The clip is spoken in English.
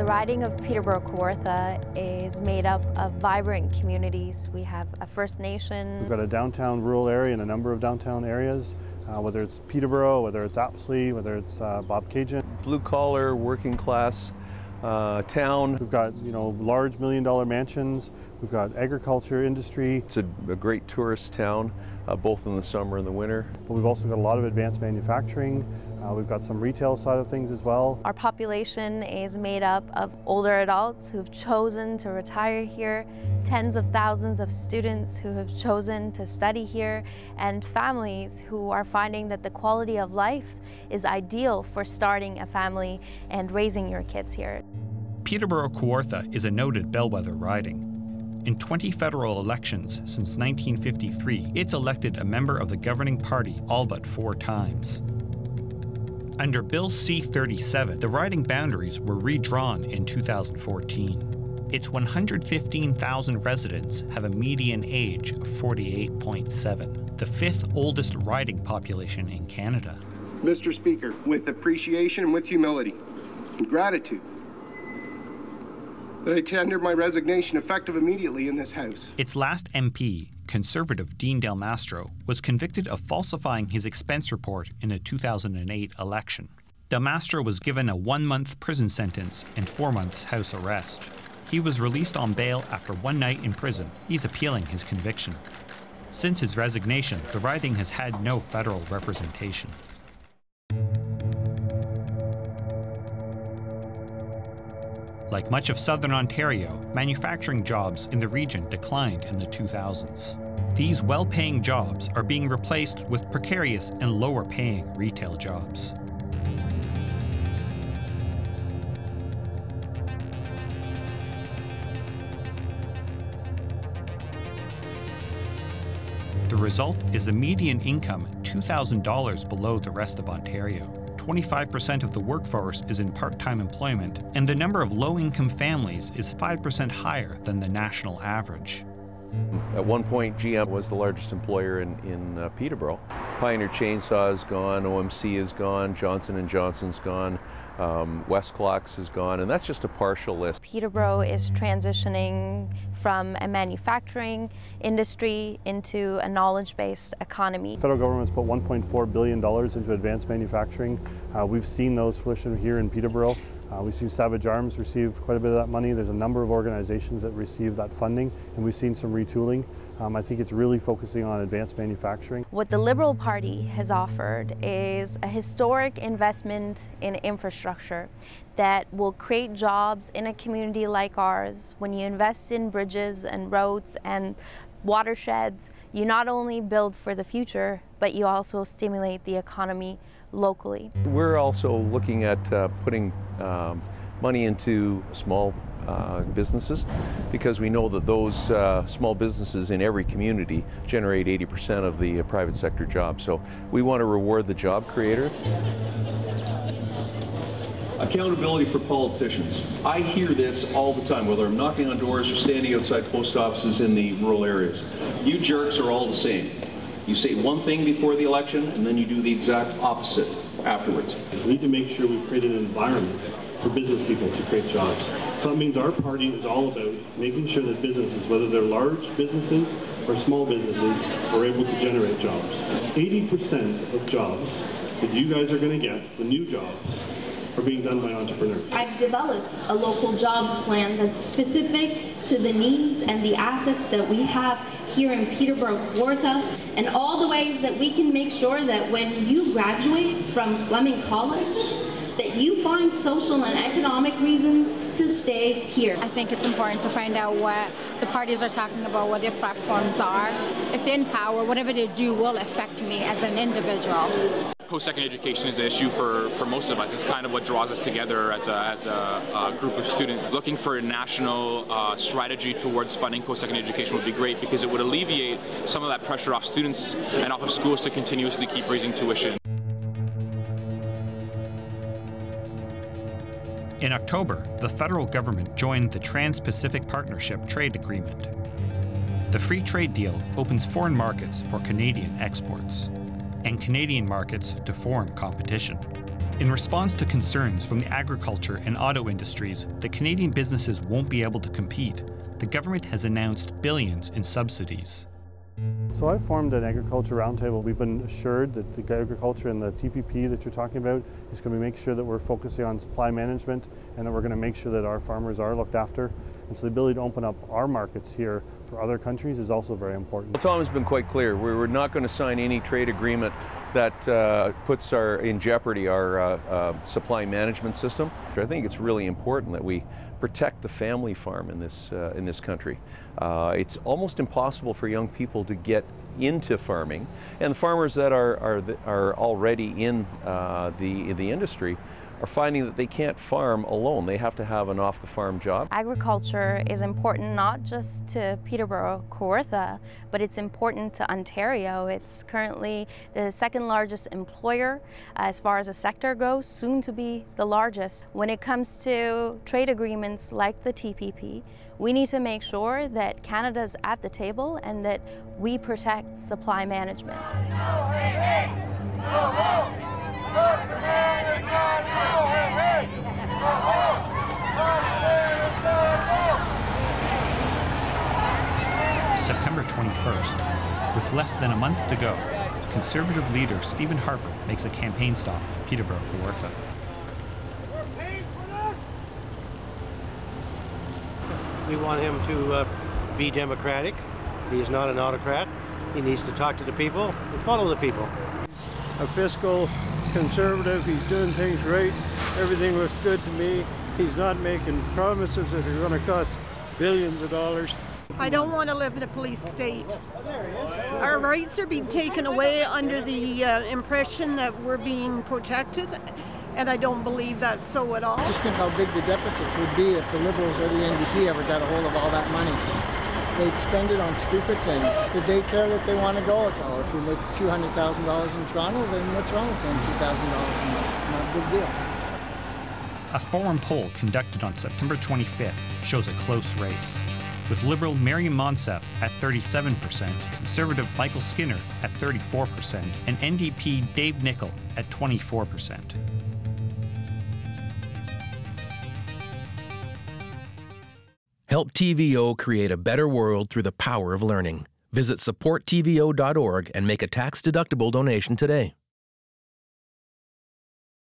The riding of Peterborough-Kawartha is made up of vibrant communities. We have a First Nation. We've got a downtown rural area and a number of downtown areas, whether it's Peterborough, whether it's Apsley, whether it's Bobcaygeon. Blue-collar, working-class town. We've got, large million-dollar mansions. We've got agriculture, industry. It's a great tourist town, both in the summer and the winter. But we've also got a lot of advanced manufacturing. We've got some retail side of things as well. Our population is made up of older adults who've chosen to retire here, tens of thousands of students who have chosen to study here, and families who are finding that the quality of life is ideal for starting a family and raising your kids here. Peterborough-Kawartha is a noted bellwether riding. In 20 federal elections since 1953, it's elected a member of the governing party all but 4 times. Under Bill C-37, the riding boundaries were redrawn in 2014. Its 115,000 residents have a median age of 48.7, the 5th oldest riding population in Canada. Mr. Speaker, with appreciation and with humility and gratitude, that I tender my resignation effective immediately in this House. Its last MP, Conservative Dean Del Mastro, was convicted of falsifying his expense report in a 2008 election. Del Mastro was given a 1-month prison sentence and 4 months house arrest. He was released on bail after 1 night in prison. He's appealing his conviction. Since his resignation, the riding has had no federal representation. Like much of southern Ontario, manufacturing jobs in the region declined in the 2000s. These well-paying jobs are being replaced with precarious and lower-paying retail jobs. The result is a median income $2,000 below the rest of Ontario. 25% of the workforce is in part-time employment, and the number of low-income families is 5% higher than the national average. At one point, GM was the largest employer in Peterborough. Pioneer Chainsaw is gone, OMC is gone, Johnson & Johnson's gone, Westclox is gone, and that's just a partial list. Peterborough is transitioning from a manufacturing industry into a knowledge-based economy. The federal government's put $1.4 billion into advanced manufacturing. We've seen those fruition here in Peterborough. We've seen Savage Arms receive quite a bit of that money. There's a number of organizations that receive that funding, and we've seen some retooling. I think it's really focusing on advanced manufacturing. What the Liberal Party has offered is a historic investment in infrastructure that will create jobs in a community like ours. When you invest in bridges and roads and watersheds, you not only build for the future, but you also stimulate the economy locally. We're also looking at putting money into small businesses, because we know that those small businesses in every community generate 80% of the private sector jobs. So we want to reward the job creator. Accountability for politicians. I hear this all the time, whether I'm knocking on doors or standing outside post offices in the rural areas. You jerks are all the same. You say one thing before the election, and then you do the exact opposite afterwards. We need to make sure we've created an environment for business people to create jobs. So that means our party is all about making sure that businesses, whether they're large businesses or small businesses, are able to generate jobs. 80% of jobs that you guys are going to get, the new jobs, are being done by entrepreneurs. I've developed a local jobs plan that's specific to the needs and the assets that we have here in Peterborough-Kawartha, and all the ways that we can make sure that when you graduate from Fleming College, that you find social and economic reasons to stay here. I think it's important to find out what the parties are talking about, what their platforms are. If they're in power, whatever they do will affect me as an individual. Post-secondary education is an issue for most of us. It's kind of what draws us together as a group of students. Looking for a national strategy towards funding post-secondary education would be great, because it would alleviate some of that pressure off students and off of schools to continuously keep raising tuition. In October, the federal government joined the Trans-Pacific Partnership Trade Agreement. The free trade deal opens foreign markets for Canadian exports and Canadian markets to foreign competition. In response to concerns from the agriculture and auto industries that Canadian businesses won't be able to compete, the government has announced billions in subsidies. So I formed an agriculture roundtable. We've been assured that the agriculture and the TPP that you're talking about is going to make sure that we're focusing on supply management and that we're going to make sure that our farmers are looked after. And so the ability to open up our markets here for other countries is also very important. Tom has been quite clear. We're not going to sign any trade agreement that puts in jeopardy our supply management system. I think it's really important that we protect the family farm in this country. It's almost impossible for young people to get into farming, and the farmers that are already in the industry are finding that they can't farm alone. They have to have an off-the-farm job. Agriculture is important not just to Peterborough-Kawartha, but it's important to Ontario. It's currently the second largest employer as far as the sector goes, soon to be the largest. When it comes to trade agreements like the TPP, we need to make sure that Canada's at the table and that we protect supply management. September 21st, with less than a month to go, Conservative leader Stephen Harper makes a campaign stop at Peterborough-Kawartha. We want him to be democratic. He is not an autocrat. He needs to talk to the people and follow the people. He's a fiscal conservative. He's doing things right. Everything looks good to me. He's not making promises that are going to cost billions of dollars. I don't want to live in a police state. Our rights are being taken away under the impression that we're being protected, and I don't believe that's so at all. Just think how big the deficits would be if the Liberals or the NDP ever got a hold of all that money. They'd spend it on stupid things. The daycare that they want to go, it's all. If you make $200,000 in Toronto, then what's wrong with paying $2,000 a month? Not a big deal. A forum poll conducted on September 25th shows a close race, with Liberal Mariam Monsef at 37%, Conservative Michael Skinner at 34%, and NDP Dave Nicol at 24%. Help TVO create a better world through the power of learning. Visit supporttvo.org and make a tax-deductible donation today.